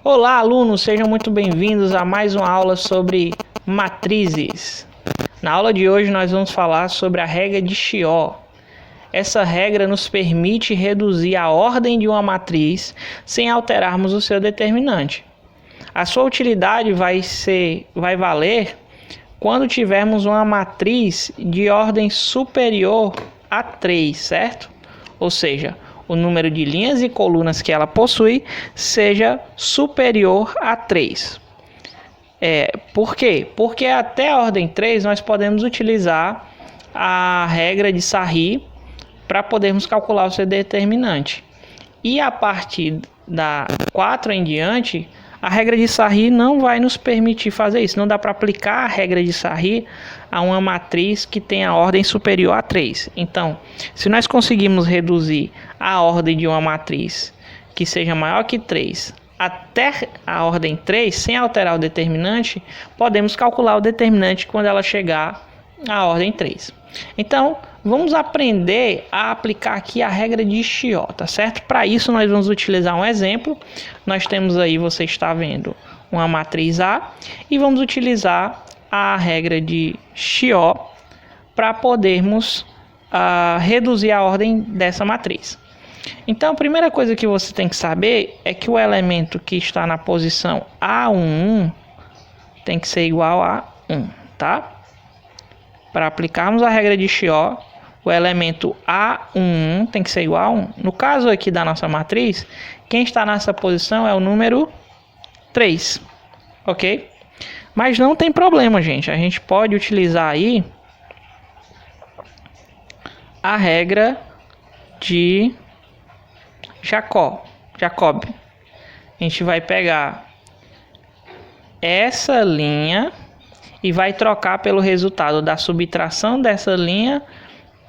Olá, alunos, sejam muito bem-vindos a mais uma aula sobre matrizes. Na aula de hoje nós vamos falar sobre a regra de Chió. Essa regra nos permite reduzir a ordem de uma matriz sem alterarmos o seu determinante. A sua utilidade vai valer quando tivermos uma matriz de ordem superior a 3, certo? Ou seja, o número de linhas e colunas que ela possui seja superior a 3. Por quê? Porque até a ordem 3 nós podemos utilizar a regra de Sarry para podermos calcular o seu determinante. E a partir da 4 em diante, a regra de Sarry não vai nos permitir fazer isso. Não dá para aplicar a regra de Sarry a uma matriz que tem a ordem superior a 3. Então, se nós conseguimos reduzir a ordem de uma matriz que seja maior que 3 até a ordem 3, sem alterar o determinante, podemos calcular o determinante quando ela chegar à ordem 3. Então, vamos aprender a aplicar aqui a regra de Chió, tá certo? Para isso, nós vamos utilizar um exemplo. Nós temos aí, você está vendo, uma matriz A, e vamos utilizar a regra de Chió para podermos reduzir a ordem dessa matriz. Então, a primeira coisa que você tem que saber é que o elemento que está na posição A11 tem que ser igual a 1, tá? Para aplicarmos a regra de Chió, o elemento A11 tem que ser igual a 1. No caso aqui da nossa matriz, quem está nessa posição é o número 3, ok? Mas não tem problema, gente. A gente pode utilizar aí a regra de Jacob. A gente vai pegar essa linha e vai trocar pelo resultado da subtração dessa linha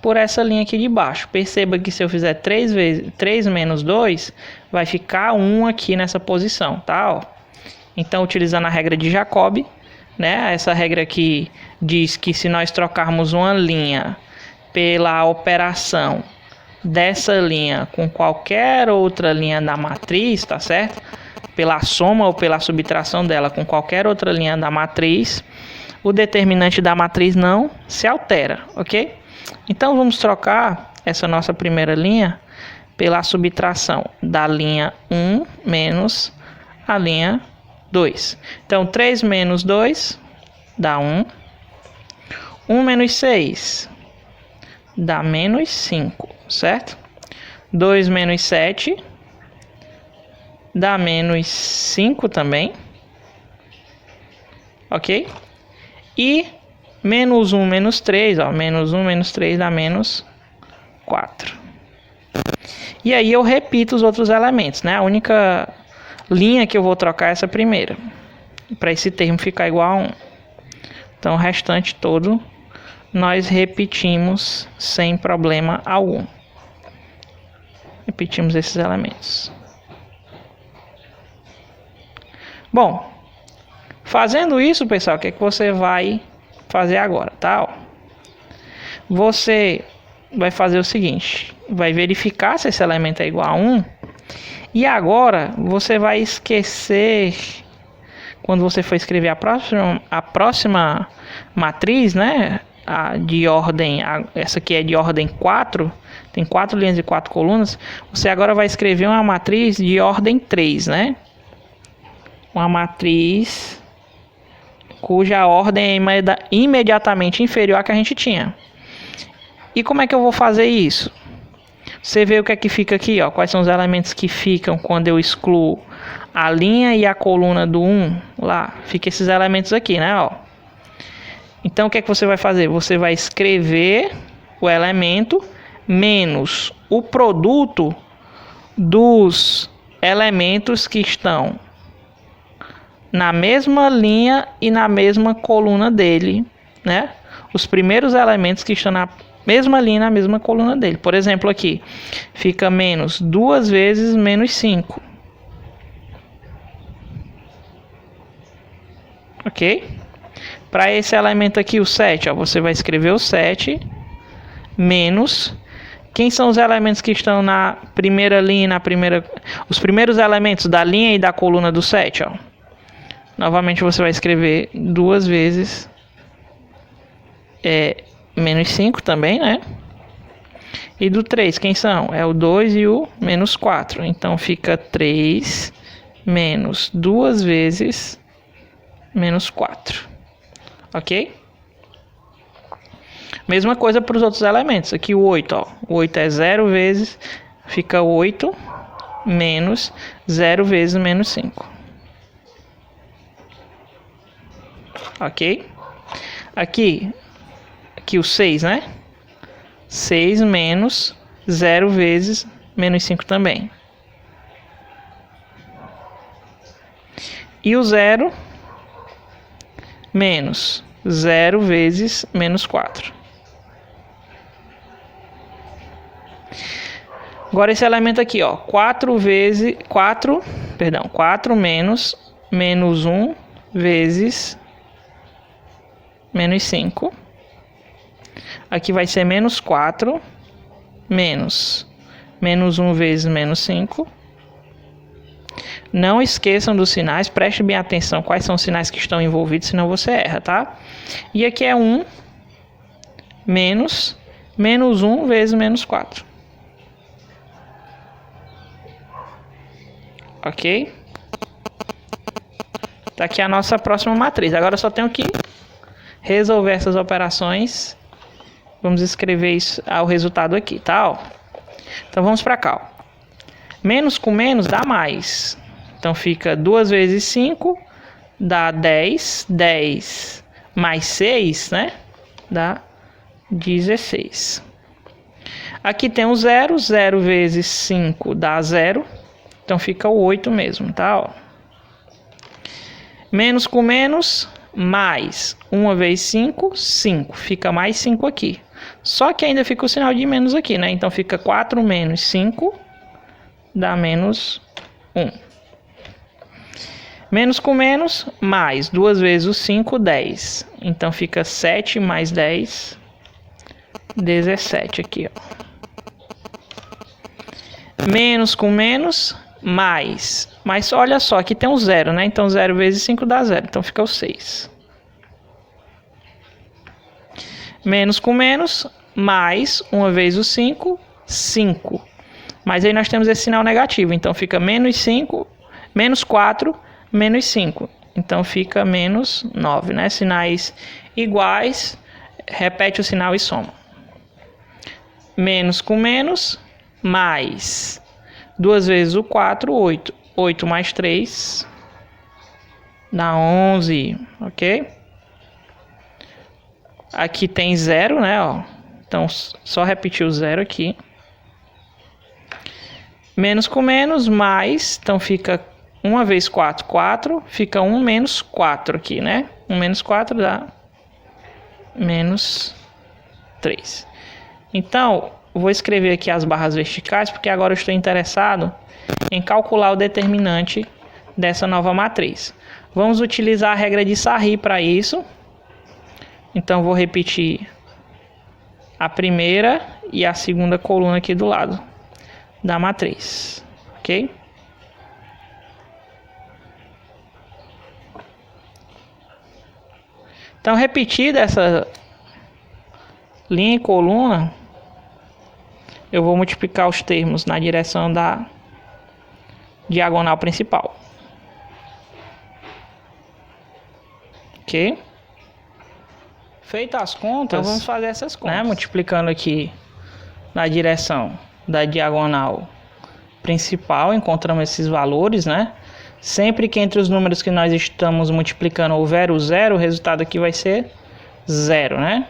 por essa linha aqui de baixo. Perceba que se eu fizer 3 menos 2, vai ficar 1 aqui nessa posição, tá? Ó. Então, utilizando a regra de Jacob, né? Essa regra aqui diz que se nós trocarmos uma linha pela operação dessa linha com qualquer outra linha da matriz, tá certo? Pela soma ou pela subtração dela com qualquer outra linha da matriz, o determinante da matriz não se altera, ok? Então vamos trocar essa nossa primeira linha pela subtração da linha 1 menos a linha 2. Então 3 menos 2 dá 1. 1 menos 6 dá menos 5, certo? 2 menos 7 dá menos 5 também, ok? E menos 1 menos 3, ó, menos 1 menos 3 dá menos 4. E aí eu repito os outros elementos, né? A única linha que eu vou trocar é essa primeira, para esse termo ficar igual a 1. Então o restante todo nós repetimos sem problema algum. Repetimos esses elementos. Bom, fazendo isso, pessoal, o que é que você vai fazer agora, tá? Você vai fazer o seguinte, vai verificar se esse elemento é igual a 1, e agora você vai esquecer, quando você for escrever a próxima matriz, né? Essa aqui é de ordem 4, tem 4 linhas e 4 colunas. Você agora vai escrever uma matriz de ordem 3, né? Uma matriz cuja ordem é imediatamente inferior à que a gente tinha. E como é que eu vou fazer isso? Você vê o que é que fica aqui, ó. Quais são os elementos que ficam quando eu excluo a linha e a coluna do 1 lá? Fica esses elementos aqui, né, ó. Então, o que é que você vai fazer? Você vai escrever o elemento menos o produto dos elementos que estão na mesma linha e na mesma coluna dele, né? Os primeiros elementos que estão na mesma linha e na mesma coluna dele. Por exemplo, aqui fica menos 2 vezes menos 5. Ok? Para esse elemento aqui, o 7, ó, você vai escrever o 7 menos Quem são os elementos que estão na primeira linha, os primeiros elementos da linha e da coluna do 7, ó. Novamente você vai escrever 2 vezes menos 5 também, né? E do 3, quem são? É o 2 e o menos 4. Então fica 3 menos 2 vezes menos 4. Ok? Mesma coisa para os outros elementos. Aqui o 8, ó. O 8 é 0 vezes, fica 8 menos 0 vezes menos 5. Ok? Aqui o 6, né? 6 menos 0 vezes menos 5 também. E o 0 menos 0 vezes menos 4. Agora esse elemento aqui, ó, 4 menos menos 1 vezes menos 5. Aqui vai ser menos 4 menos menos 1 vezes menos 5. Não esqueçam dos sinais, preste bem atenção quais são os sinais que estão envolvidos, senão você erra, tá? E aqui é 1 menos menos 1 vezes menos 4. Ok? Tá aqui a nossa próxima matriz. Agora eu só tenho que resolver essas operações. Vamos escrever isso ao resultado aqui, tá? Ó. Então vamos para cá. Ó. Menos com menos dá mais. Então fica 2 vezes 5 dá 10. 10 mais 6, né? Dá 16. Aqui tem o 0. 0 vezes 5 dá 0. Então fica o 8 mesmo, tá? Ó. Menos com menos, mais 1 vezes 5, 5. Fica mais 5 aqui. Só que ainda fica o sinal de menos aqui, né? Então fica 4 menos 5 dá menos 1. Menos com menos, mais 2 vezes o 5, 10. Então fica 7 mais 10, 17 aqui, ó. Menos com menos, mais. Mas olha só, aqui tem um 0, né? Então 0 vezes 5 dá 0. Então fica o 6. Menos com menos, mais 1 vezes o 5, 5. Mas aí nós temos esse sinal negativo. Então fica menos 5, menos 4, menos 5. Então fica menos 9, né? Sinais iguais, repete o sinal e soma. Menos com menos, mais 2 vezes o 4, 8. 8 mais 3 dá 11, ok? Aqui tem 0, né? Ó. Então só repetir o 0 aqui. Menos com menos, mais, então fica 1 vezes 4, 4, fica 1 menos 4 aqui, né? 1 menos 4 dá menos 3. Então, vou escrever aqui as barras verticais, porque agora eu estou interessado em calcular o determinante dessa nova matriz. Vamos utilizar a regra de Sarri para isso. Então, vou repetir a primeira e a segunda coluna aqui do lado da matriz, ok? Então, repetida essa linha e coluna, eu vou multiplicar os termos na direção da diagonal principal. Ok? Feitas as contas, então vamos fazer essas contas, né? Multiplicando aqui na direção da diagonal principal, encontramos esses valores, né? Sempre que entre os números que nós estamos multiplicando houver o zero, o resultado aqui vai ser 0, né?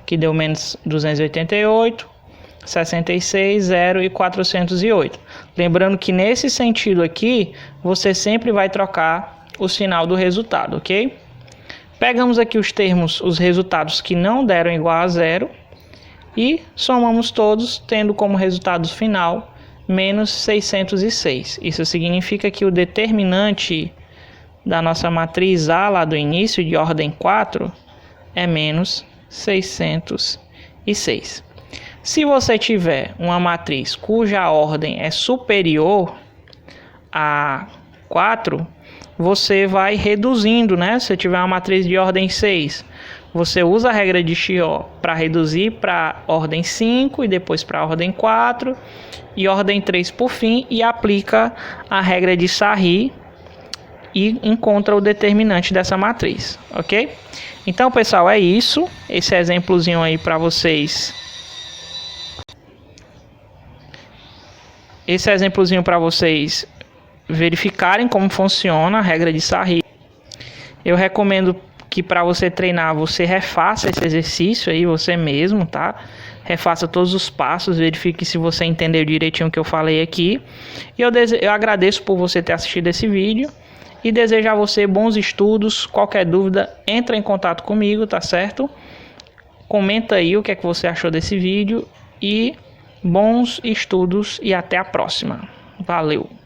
Que deu menos 288, 66, 0 e 408. Lembrando que nesse sentido aqui, você sempre vai trocar o sinal do resultado, ok? Pegamos aqui os termos, os resultados que não deram igual a 0 e somamos todos, tendo como resultado final menos 606. Isso significa que o determinante da nossa matriz A lá do início, de ordem 4, é menos 606. Se você tiver uma matriz cuja ordem é superior a 4, você vai reduzindo, né? Se tiver uma matriz de ordem 6, você usa a regra de Chió para reduzir para ordem 5 e depois para ordem 4 e ordem 3 por fim, e aplica a regra de Sarri e encontra o determinante dessa matriz, ok? Então, pessoal, é isso. Esse exemplozinho aí para vocês. Esse exemplozinho para vocês verificarem como funciona a regra de Sarri. Eu recomendo que para você treinar, você refaça esse exercício aí você mesmo, tá? Refaça todos os passos, verifique se você entendeu direitinho o que eu falei aqui. E eu agradeço por você ter assistido esse vídeo e desejo a você bons estudos. Qualquer dúvida, entra em contato comigo, tá certo? Comenta aí o que é que você achou desse vídeo e bons estudos e até a próxima. Valeu!